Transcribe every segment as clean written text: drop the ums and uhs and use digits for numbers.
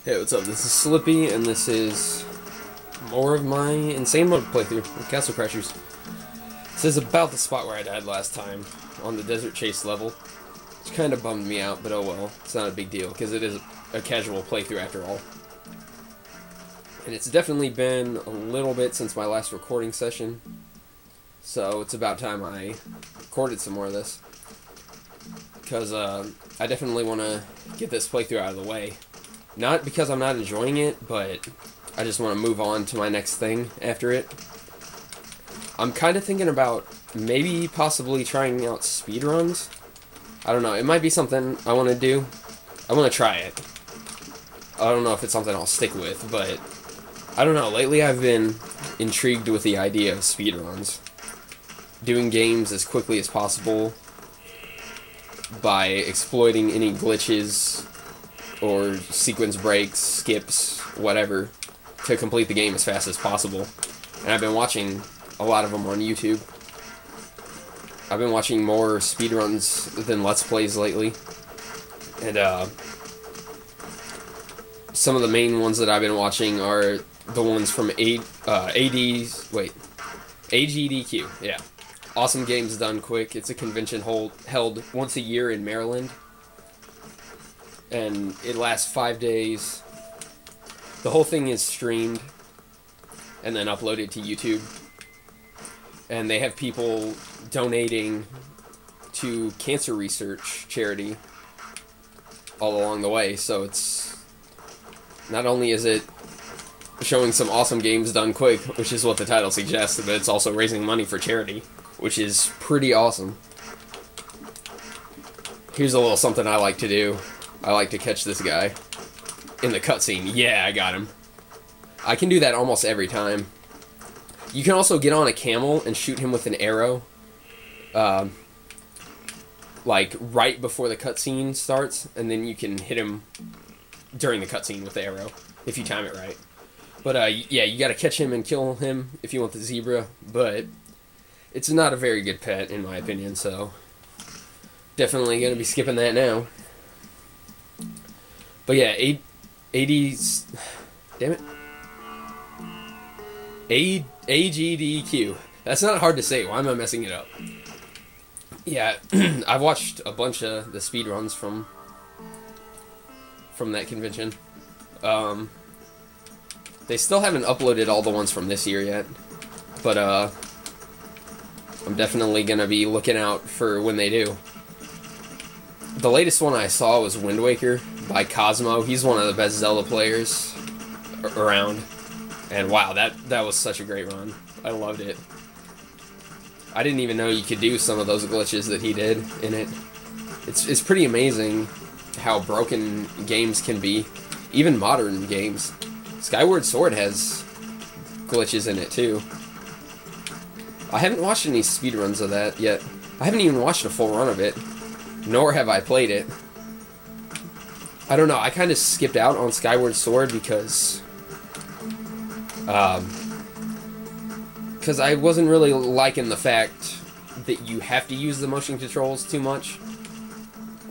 Hey, what's up? This is Slippy, and this is more of my Insane Mode playthrough with Castle Crashers. This is about the spot where I died last time, on the Desert Chase level, which kind of bummed me out, but oh well, it's not a big deal, because it is a casual playthrough after all. And it's definitely been a little bit since my last recording session, so it's about time I recorded some more of this, because I definitely want to get this playthrough out of the way. Not because I'm not enjoying it, but I just want to move on to my next thing after it. I'm kind of thinking about maybe possibly trying out speedruns. I don't know, it might be something I want to do. I want to try it. I don't know if it's something I'll stick with, but I don't know, lately I've been intrigued with the idea of speedruns. Doing games as quickly as possible by exploiting any glitches or sequence breaks, skips, whatever, to complete the game as fast as possible. And I've been watching a lot of them on YouTube. I've been watching more speedruns than Let's Plays lately. And some of the main ones that I've been watching are the ones from AGDQ, yeah. Awesome Games Done Quick. It's a convention held once a year in Maryland. And it lasts 5 days. The whole thing is streamed and then uploaded to YouTube. And they have people donating to cancer research charity all along the way. So it's not only is it showing some awesome games done quick, which is what the title suggests, but it's also raising money for charity, which is pretty awesome. Here's a little something I like to do. I like to catch this guy in the cutscene. Yeah, I got him. I can do that almost every time. You can also get on a camel and shoot him with an arrow, like right before the cutscene starts, and then you can hit him during the cutscene with the arrow, if you time it right. But yeah, you gotta catch him and kill him if you want the zebra, but it's not a very good pet, in my opinion, so definitely gonna be skipping that now. But yeah, AGDQ. That's not hard to say. Why am I messing it up? Yeah, I've watched a bunch of the speedruns from that convention. They still haven't uploaded all the ones from this year yet, but I'm definitely gonna be looking out for when they do. The latest one I saw was Wind Waker by Cosmo. He's one of the best Zelda players around. And wow, that was such a great run. I loved it. I didn't even know you could do some of those glitches that he did in it. It's pretty amazing how broken games can be. Even modern games. Skyward Sword has glitches in it too. I haven't watched any speedruns of that yet. I haven't even watched a full run of it. Nor have I played it. I don't know, I kind of skipped out on Skyward Sword because I wasn't really liking the fact that you have to use the motion controls too much.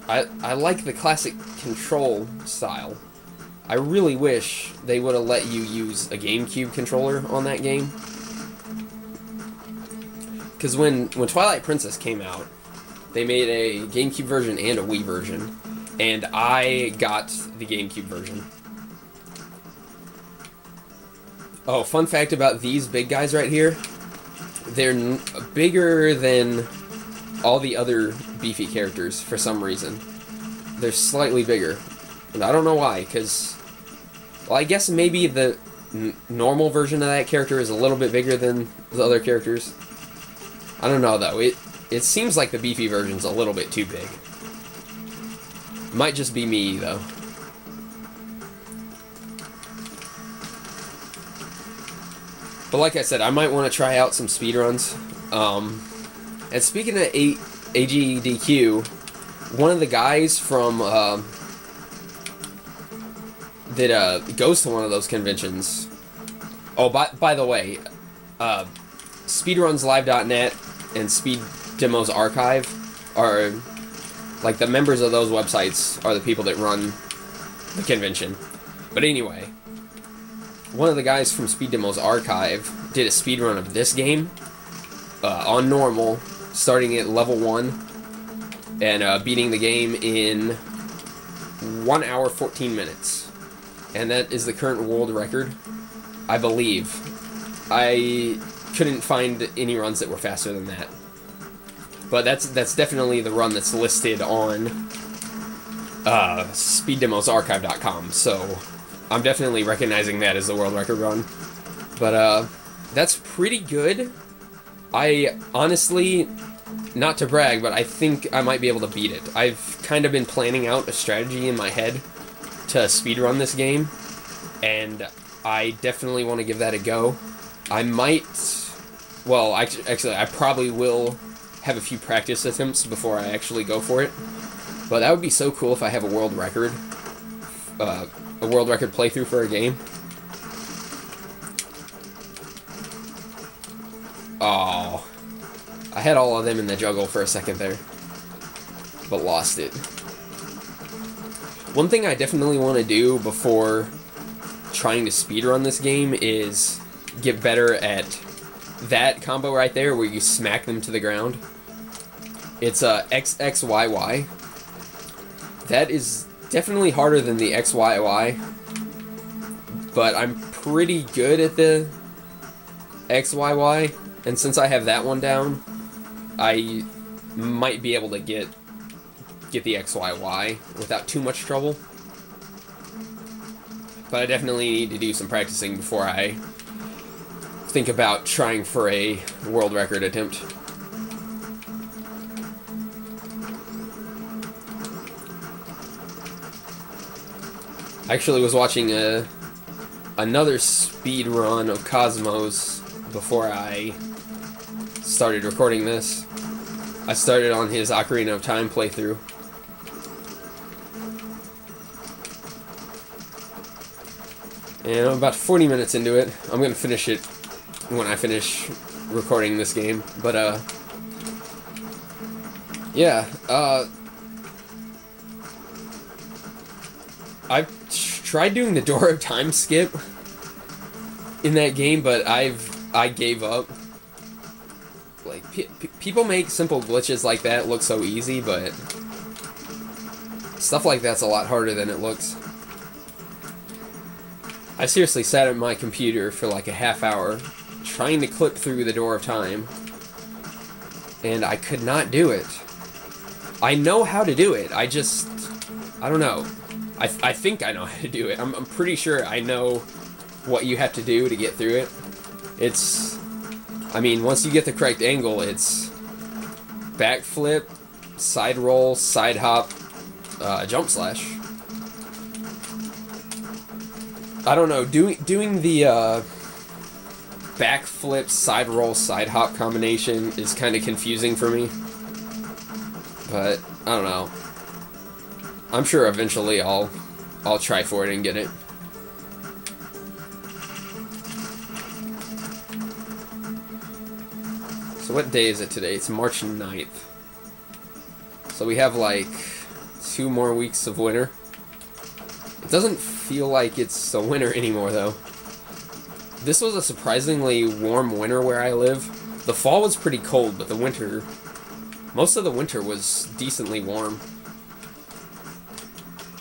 I like the classic control style. I really wish they would have let you use a GameCube controller on that game. Because when Twilight Princess came out, they made a GameCube version and a Wii version, and I got the GameCube version. Oh, fun fact about these big guys right here, they're bigger than all the other beefy characters for some reason. They're slightly bigger, and I don't know why, because, well, I guess maybe the normal version of that character is a little bit bigger than the other characters. I don't know, though. It seems like the beefy version's a little bit too big. Might just be me, though. But like I said, I might want to try out some speedruns. And speaking of AGDQ, one of the guys from that goes to one of those conventions. Oh, by the way, speedrunslive.net and Speed Demos Archive are, like, the members of those websites are the people that run the convention. But anyway, one of the guys from Speed Demo's archive did a speedrun of this game on normal, starting at level 1 and beating the game in 1 hour 14 minutes. And that is the current world record, I believe. I couldn't find any runs that were faster than that. But that's definitely the run that's listed on SpeedDemosArchive.com, so I'm definitely recognizing that as the world record run. But that's pretty good. I honestly, not to brag, but I think I might be able to beat it. I've kind of been planning out a strategy in my head to speedrun this game, and I definitely want to give that a go. I might, well, actually, I probably will have a few practice attempts before I actually go for it. But that would be so cool if I have a world record playthrough for a game. Oh, I had all of them in the juggle for a second there, but lost it. One thing I definitely want to do before trying to speedrun this game is get better at that combo right there where you smack them to the ground. It's XXYY. That is definitely harder than the XYY, but I'm pretty good at the XYY, and since I have that one down, I might be able to get the XYY without too much trouble. But I definitely need to do some practicing before I think about trying for a world record attempt. I actually was watching another speed run of Cosmos before I started recording this. I started on his Ocarina of Time playthrough. And I'm about 40 minutes into it. I'm going to finish it when I finish recording this game. But, yeah, I've tried doing the Door of Time skip in that game, but I gave up. Like, people make simple glitches like that look so easy, but stuff like that's a lot harder than it looks. I seriously sat at my computer for like a half hour trying to clip through the Door of Time, and I could not do it. I know how to do it, I don't know. I think I know how to do it. I'm pretty sure I know what you have to do to get through it. I mean, once you get the correct angle, it's backflip, side roll, side hop, jump slash. I don't know, doing the backflip, side roll, side hop combination is kind of confusing for me. But, I don't know. I'm sure eventually I'll try for it and get it. So what day is it today? It's March 9th. So we have like 2 more weeks of winter. It doesn't feel like it's the winter anymore though. This was a surprisingly warm winter where I live. The fall was pretty cold, but the winter, most of the winter was decently warm.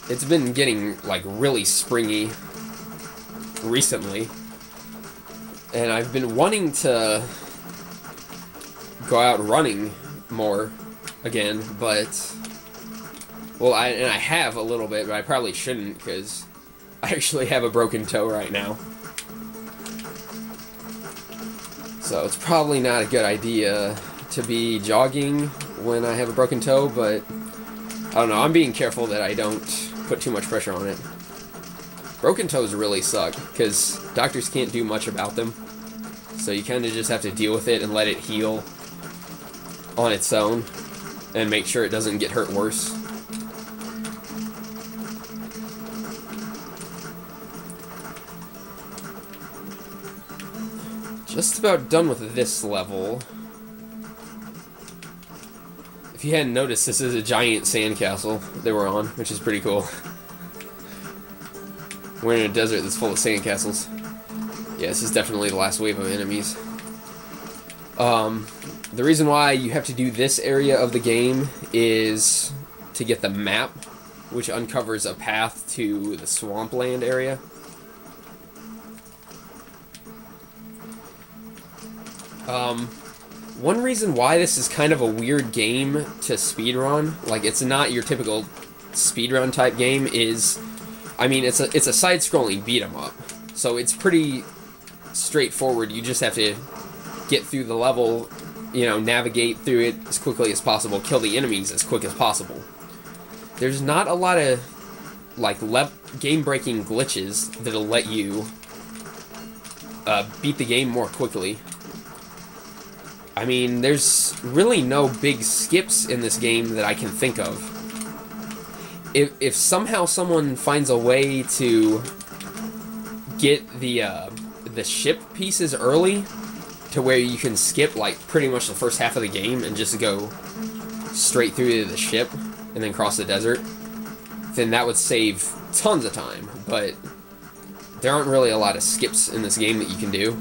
It's been getting like really springy recently, and I've been wanting to go out running more again, but well, I have a little bit, but I probably shouldn't because I actually have a broken toe right now. So it's probably not a good idea to be jogging when I have a broken toe, but I don't know, I'm being careful that I don't put too much pressure on it. Broken toes really suck, because doctors can't do much about them, so you kind of just have to deal with it and let it heal on its own, and make sure it doesn't get hurt worse. Just about done with this level. If you hadn't noticed, this is a giant sandcastle that we're on, which is pretty cool. We're in a desert that's full of sandcastles. Yeah, this is definitely the last wave of enemies. The reason why you have to do this area of the game is to get the map, which uncovers a path to the swampland area. One reason why this is kind of a weird game to speedrun, like it's not your typical speedrun type game, is, I mean, it's a side-scrolling beat-em-up, so it's pretty straightforward. You just have to get through the level, you know, navigate through it as quickly as possible, kill the enemies as quick as possible. There's not a lot of, like, game-breaking glitches that'll let you beat the game more quickly. I mean, there's really no big skips in this game that I can think of. If somehow someone finds a way to get the ship pieces early, to where you can skip, like, pretty much the first half of the game and just go straight through to the ship and then cross the desert, then that would save tons of time. But there aren't really a lot of skips in this game that you can do.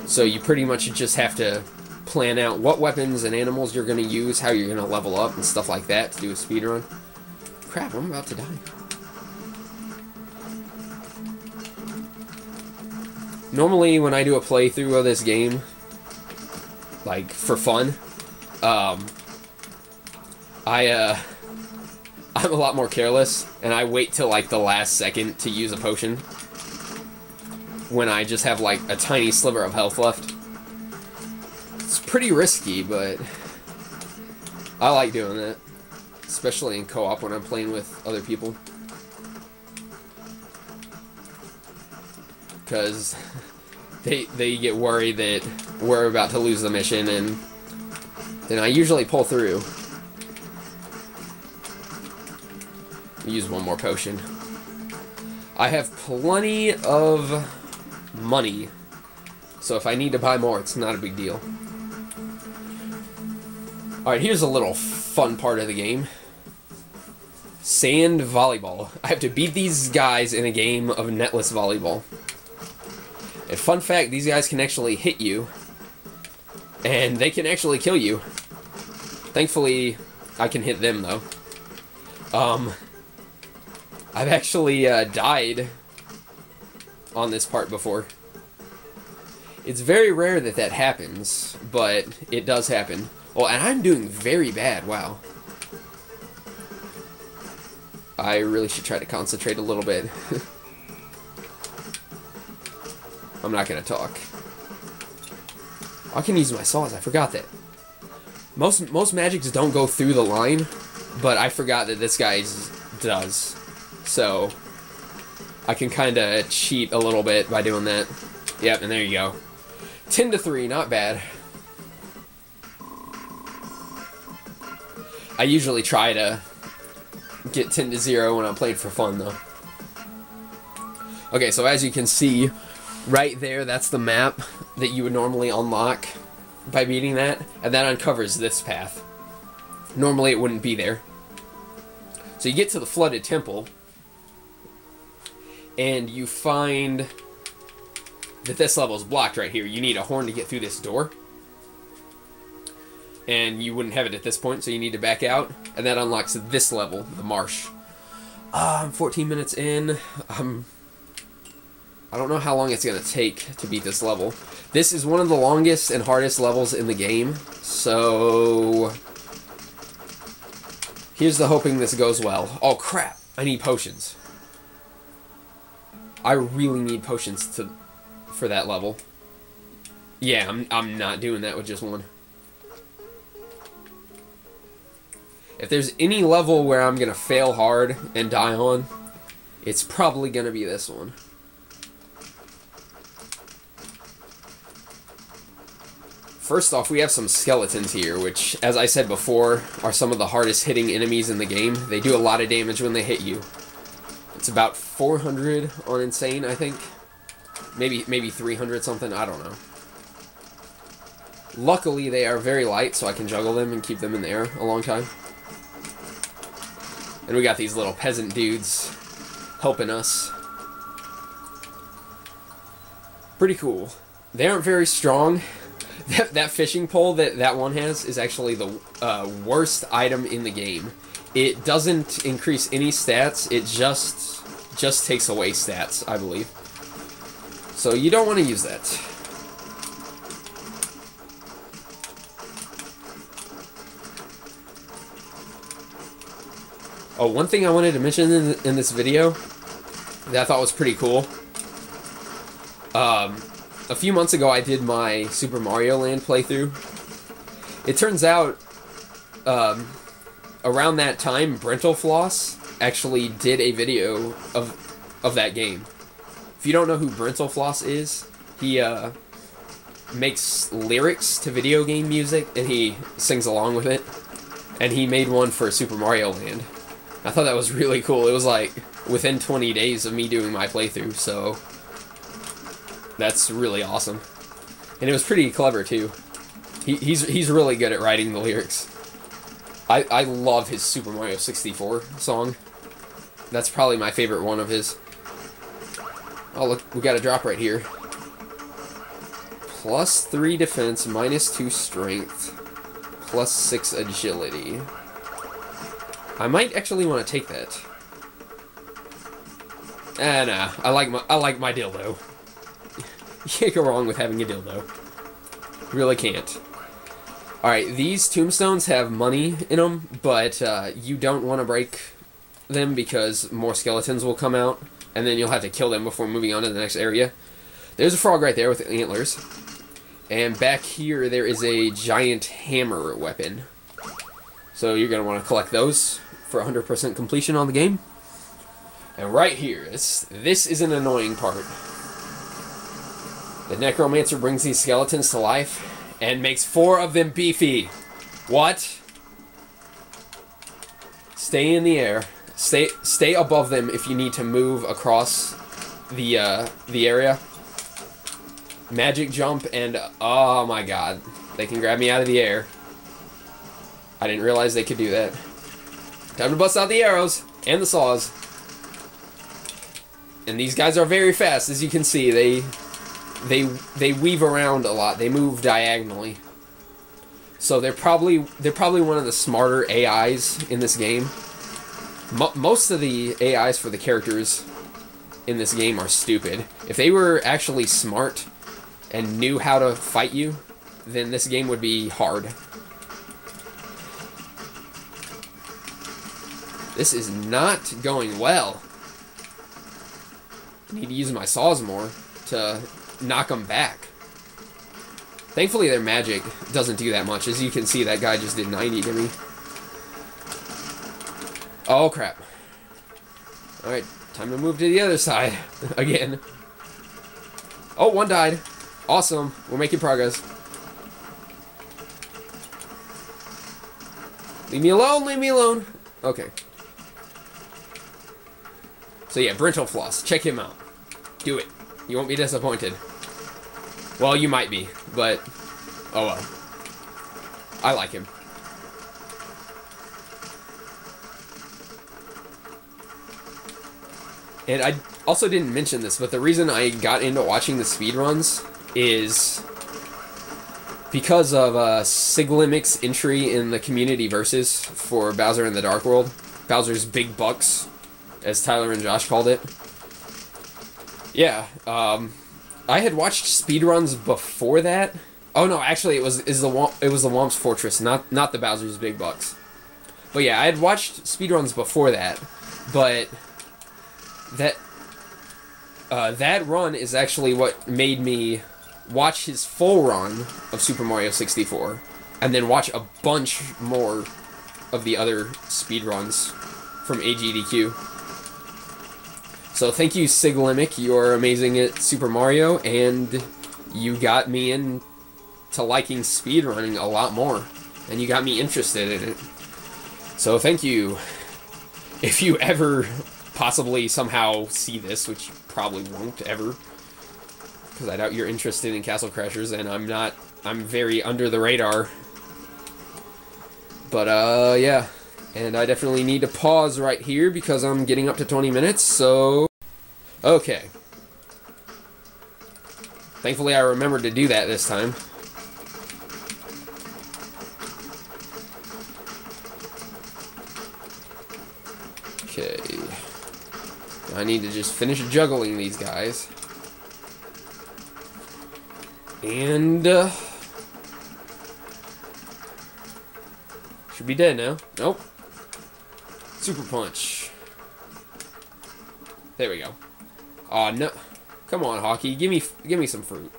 So you pretty much just have to plan out what weapons and animals you're going to use, how you're going to level up, and stuff like that to do a speedrun. Crap, I'm about to die. Normally, when I do a playthrough of this game, like, for fun, I'm a lot more careless, and I wait till, like, the last second to use a potion when I just have, like, a tiny sliver of health left. It's pretty risky, but I like doing that, especially in co-op when I'm playing with other people. Because they get worried that we're about to lose the mission, and then I usually pull through. Use one more potion. I have plenty of money, so if I need to buy more, it's not a big deal. Alright, here's a little fun part of the game. Sand volleyball. I have to beat these guys in a game of netless volleyball. And fun fact, these guys can actually hit you, and they can actually kill you. Thankfully, I can hit them, though. I've actually died on this part before. It's very rare that that happens, but it does happen. Oh, and I'm doing very bad, wow. I really should try to concentrate a little bit. I'm not gonna talk. I can use my saws, I forgot that. Most magics don't go through the line, but I forgot that this guy's does. So, I can kinda cheat a little bit by doing that. Yep, and there you go. 10-3, not bad. I usually try to get 10-0 when I'm playing for fun, though. Okay, so as you can see, right there, that's the map that you would normally unlock by beating that, and that uncovers this path. Normally it wouldn't be there. So you get to the flooded temple, and you find that this level is blocked right here. You need a horn to get through this door. And you wouldn't have it at this point, so you need to back out. And that unlocks this level, the Marsh. I'm 14 minutes in. I don't know how long it's going to take to beat this level. This is one of the longest and hardest levels in the game. So, here's the hoping this goes well. Oh crap, I need potions. I really need potions for that level. Yeah, I'm not doing that with just one. If there's any level where I'm gonna fail hard and die on, it's probably gonna be this one. First off, we have some skeletons here, which, as I said before, are some of the hardest hitting enemies in the game. They do a lot of damage when they hit you. It's about 400 on Insane, I think. Maybe 300 something, I don't know. Luckily, they are very light, so I can juggle them and keep them in the air a long time. And we got these little peasant dudes helping us. Pretty cool. They aren't very strong. That fishing pole that one has is actually the worst item in the game. It doesn't increase any stats. It just takes away stats, I believe. So you don't want to use that. Oh, one thing I wanted to mention in this video that I thought was pretty cool. A few months ago, I did my Super Mario Land playthrough. It turns out, around that time, Brentalfloss actually did a video of that game. If you don't know who Brentalfloss is, he makes lyrics to video game music, and he sings along with it. And he made one for Super Mario Land. I thought that was really cool. It was like within 20 days of me doing my playthrough, so that's really awesome. And it was pretty clever too. He's really good at writing the lyrics. I love his Super Mario 64 song. That's probably my favorite one of his. Oh look, we got a drop right here. +3 defense, -2 strength, +6 agility. I might actually want to take that. Nah, I like my dildo. You can't go wrong with having a dildo. You really can't. Alright, these tombstones have money in them, but you don't want to break them because more skeletons will come out, and then you'll have to kill them before moving on to the next area. There's a frog right there with antlers. And back here, there is a giant hammer weapon. So you're going to want to collect those for 100% completion on the game. And right here, this is an annoying part. The Necromancer brings these skeletons to life and makes 4 of them beefy. What? Stay in the air. Stay above them if you need to move across the area. Magic jump and oh my god, they can grab me out of the air. I didn't realize they could do that. Time to bust out the arrows and the saws. And these guys are very fast, as you can see. They weave around a lot. They move diagonally. So they're probably one of the smarter AIs in this game. Most of the AIs for the characters in this game are stupid. If they were actually smart and knew how to fight you, then this game would be hard. This is not going well. I need to use my saws more to knock them back. Thankfully their magic doesn't do that much. As you can see, that guy just did 90 to me. Oh crap. Alright, time to move to the other side again. Oh, one died. Awesome. We're making progress. Leave me alone, leave me alone. Okay. So yeah, Brentalfloss. Check him out. Do it. You won't be disappointed. Well, you might be, but oh well. I like him. And I also didn't mention this, but the reason I got into watching the speedruns is because of Siglimic's entry in the community versus for Bowser in the Dark World. Bowser's Big Bucks, as Tyler and Josh called it. Yeah, I had watched speedruns before that. Oh no, actually it was the Whomp's Fortress, not the Bowser's Big Bucks. But yeah, I had watched speedruns before that, but that run is actually what made me watch his full run of Super Mario 64, and then watch a bunch more of the other speedruns from AGDQ. So thank you, Siglimic. You're amazing at Super Mario, and you got me into liking speedrunning a lot more, and you got me interested in it. So thank you. If you ever possibly somehow see this, which you probably won't ever, because I doubt you're interested in Castle Crashers, and I'm not. I'm very under the radar. But, yeah. And I definitely need to pause right here because I'm getting up to 20 minutes, so... Okay. Thankfully, I remembered to do that this time. Okay. I need to just finish juggling these guys. And, should be dead now. Nope. Super punch. There we go. Aw, no. Come on, Hockey. Give me some fruit.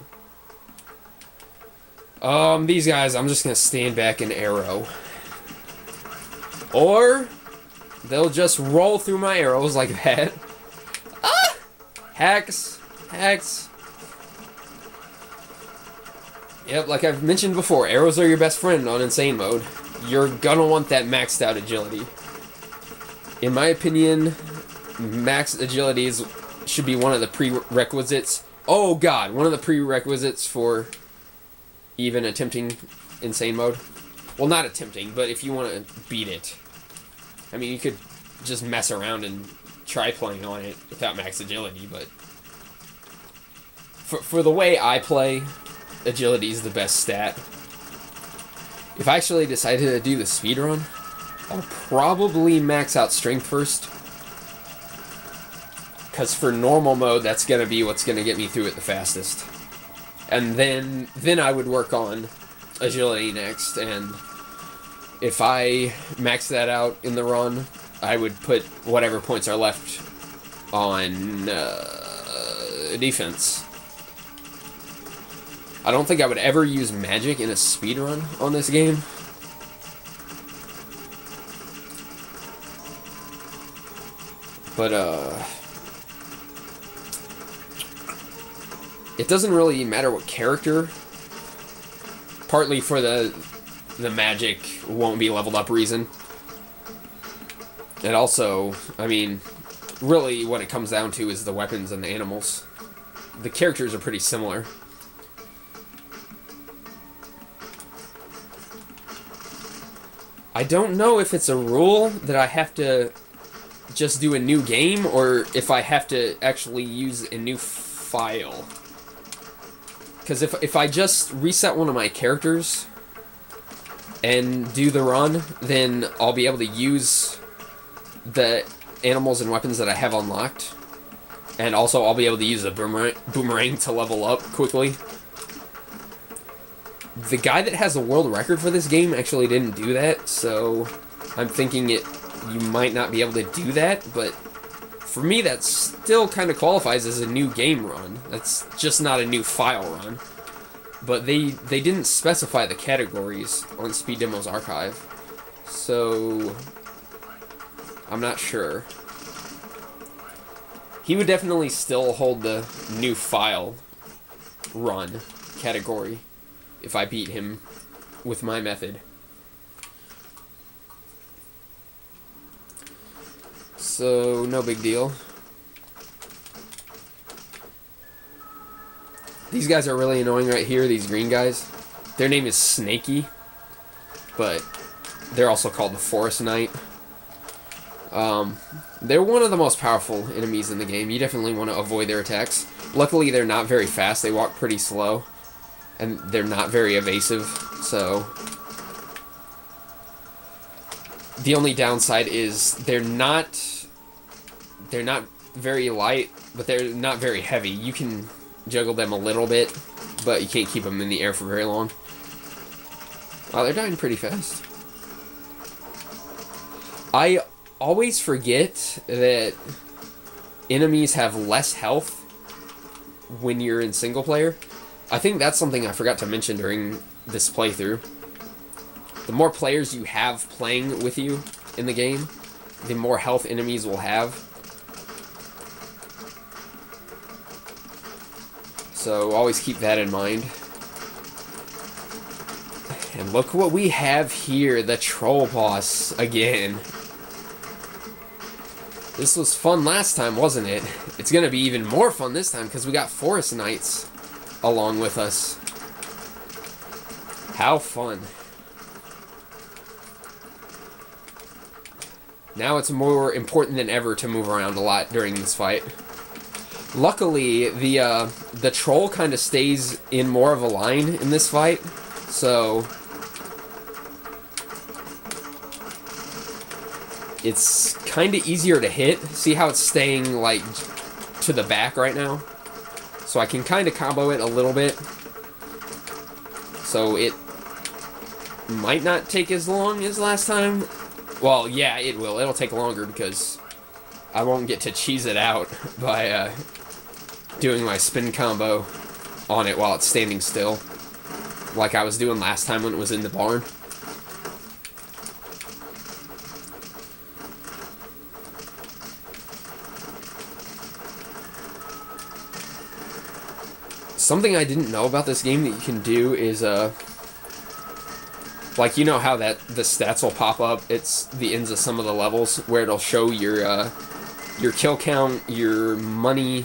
These guys, I'm just gonna stand back and arrow. Or they'll just roll through my arrows like that. Ah! Hacks. Hacks. Yep, like I've mentioned before, arrows are your best friend on Insane Mode. You're gonna want that maxed out agility. In my opinion, max agility should be one of the prerequisites. Oh god, one of the prerequisites for even attempting Insane Mode. Well, not attempting, but if you want to beat it. I mean, you could just mess around and try playing on it without max agility, but for the way I play, agility is the best stat. If I actually decided to do the speedrun, I'll probably max out strength first. Because for normal mode, that's going to be what's going to get me through it the fastest. And then I would work on agility next, and if I max that out in the run, I would put whatever points are left on defense. I don't think I would ever use magic in a speedrun on this game. But, it doesn't really matter what character. Partly for the magic won't be leveled up reason. And also, I mean, really what it comes down to is the weapons and the animals. The characters are pretty similar. I don't know if it's a rule that I have to just do a new game, or if I have to actually use a new file. Because if I just reset one of my characters and do the run, then I'll be able to use the animals and weapons that I have unlocked. And also I'll be able to use the boomerang to level up quickly. The guy that has the world record for this game actually didn't do that, so I'm thinking you might not be able to do that, but for me that still kind of qualifies as a new game run. That's just not a new file run. But they didn't specify the categories on Speed Demo's archive, so I'm not sure. He would definitely still hold the new file run category if I beat him with my method. So, no big deal. These guys are really annoying right here, these green guys. Their name is Snaky, but they're also called the Forest Knight. They're one of the most powerful enemies in the game. You definitely want to avoid their attacks. Luckily, they're not very fast. They walk pretty slow, and they're not very evasive, so the only downside is they're not very light, but they're not very heavy. You can juggle them a little bit, but you can't keep them in the air for very long. Wow, they're dying pretty fast. I always forget that enemies have less health when you're in single player. I think that's something I forgot to mention during this playthrough. The more players you have playing with you in the game, the more health enemies will have. So always keep that in mind. And look what we have here, the troll boss again. This was fun last time, wasn't it? It's gonna be even more fun this time because we got Forest Knights along with us. How fun. Now it's more important than ever to move around a lot during this fight. Luckily, the troll kind of stays in more of a line in this fight, so it's kind of easier to hit. See how it's staying, like, to the back right now? So I can kind of combo it a little bit. So it might not take as long as last time. Well, yeah, it will. It'll take longer because I won't get to cheese it out by doing my spin combo on it while it's standing still, like I was doing last time when it was in the barn. Something I didn't know about this game that you can do is, like, you know how the stats will pop up? It's the ends of some of the levels where it'll show your kill count, your money,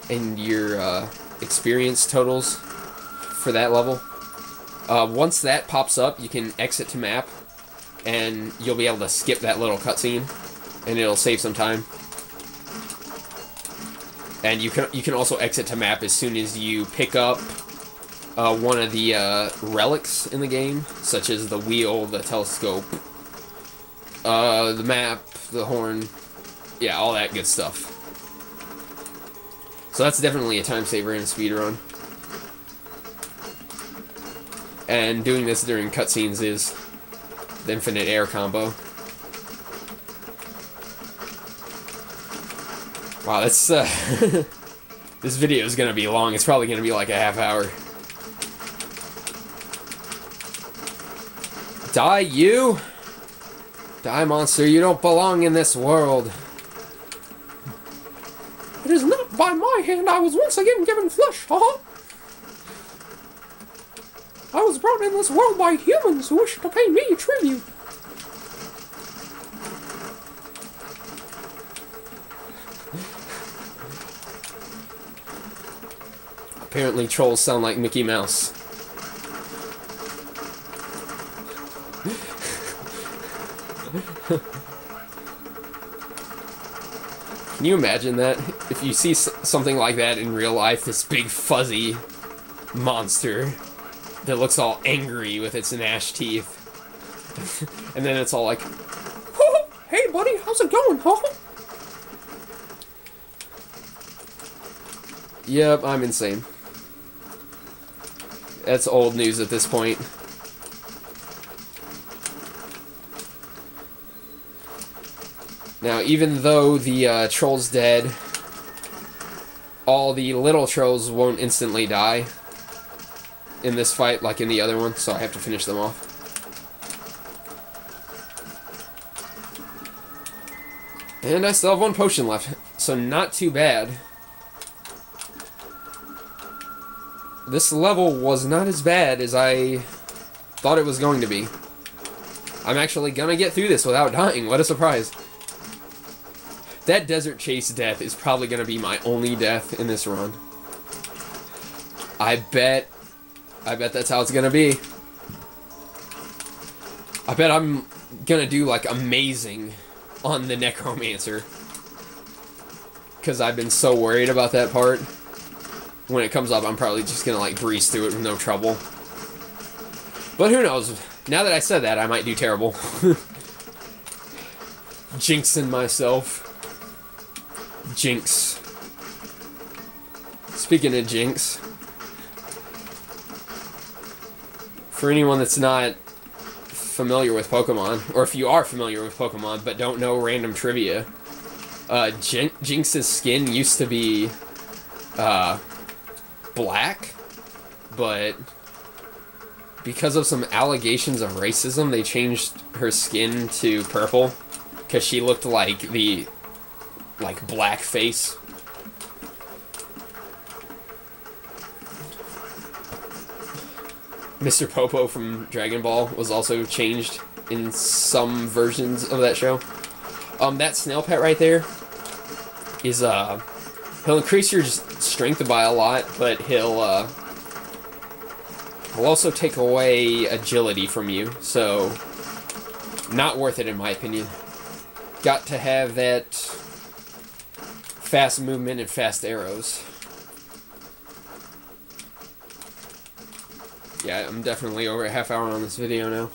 and your experience totals for that level. Once that pops up, you can exit to map, and you'll be able to skip that little cutscene, and it'll save some time. And you can also exit to map as soon as you pick up one of the relics in the game, such as the wheel, the telescope, the map, the horn, yeah, all that good stuff. So that's definitely a time saver in a speedrun. And doing this during cutscenes is the infinite air combo. Wow, that's this video is gonna be long. It's probably gonna be like a half hour. Die, you! Die, monster, you don't belong in this world. It is not by my hand I was once again given flesh, huh? I was brought in this world by humans who wish to pay me tribute. Apparently trolls sound like Mickey Mouse. Can you imagine that? If you see something like that in real life, this big fuzzy monster that looks all angry with its gnashed teeth. And then it's all like, oh, hey buddy, how's it going, huh? Yep, I'm insane. That's old news at this point. Now, even though the troll's dead, all the little trolls won't instantly die in this fight like in the other one, so I have to finish them off. And I still have one potion left, so not too bad. This level was not as bad as I thought it was going to be. I'm actually gonna get through this without dying. What a surprise. That desert chase death is probably gonna be my only death in this run. I bet that's how it's gonna be. I bet I'm gonna do, like, amazing on the Necromancer. Because I've been so worried about that part. When it comes up, I'm probably just gonna, like, breeze through it with no trouble. But who knows? Now that I said that, I might do terrible. Jinxing myself. Jinx. Speaking of Jinx, for anyone that's not familiar with Pokemon, or if you are familiar with Pokemon but don't know random trivia, Jinx's skin used to be black, but because of some allegations of racism, they changed her skin to purple because she looked like the black face. Mr. Popo from Dragon Ball was also changed in some versions of that show. That snail pet right there is, he'll increase your strength by a lot, but he'll also take away agility from you, so not worth it in my opinion. Got to have that fast movement and fast arrows. Yeah, I'm definitely over a half hour on this video now.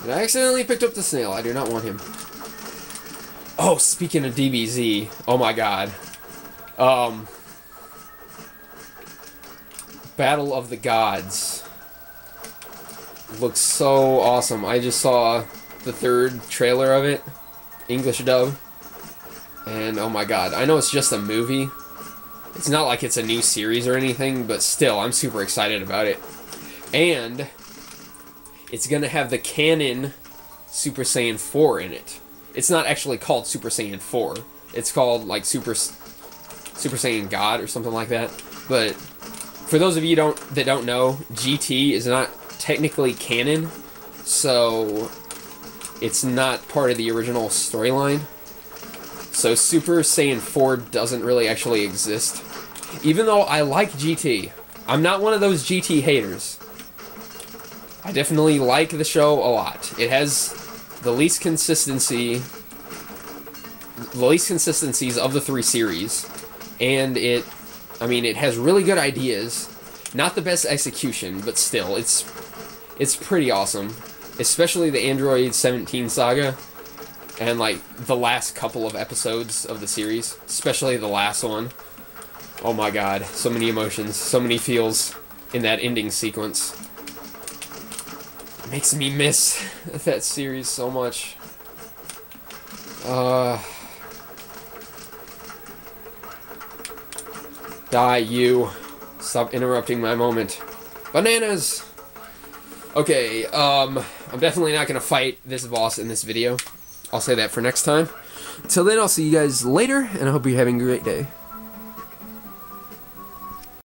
And I accidentally picked up the snail. I do not want him. Oh, speaking of DBZ, oh my god. Battle of the Gods. Looks so awesome. I just saw the 3rd trailer of it, English dub, and oh my god. I know it's just a movie. It's not like it's a new series or anything, but still, I'm super excited about it. And it's gonna have the canon Super Saiyan 4 in it. It's not actually called Super Saiyan 4. It's called, like, Super Saiyan God or something like that. But for those of you that don't know, GT is not technically canon, so it's not part of the original storyline. So Super Saiyan 4 doesn't really actually exist. Even though I like GT, I'm not one of those GT haters. I definitely like the show a lot. It has the least consistencies of the 3 series, and it has really good ideas. Not the best execution, but still, it's pretty awesome. Especially the Android 17 saga, and like the last couple of episodes of the series, especially the last one. Oh my god, so many emotions, so many feels in that ending sequence. It makes me miss that series so much. Die, you. Stop interrupting my moment. Bananas! Okay, I'm definitely not gonna fight this boss in this video. I'll say that for next time. Until then, I'll see you guys later, and I hope you're having a great day.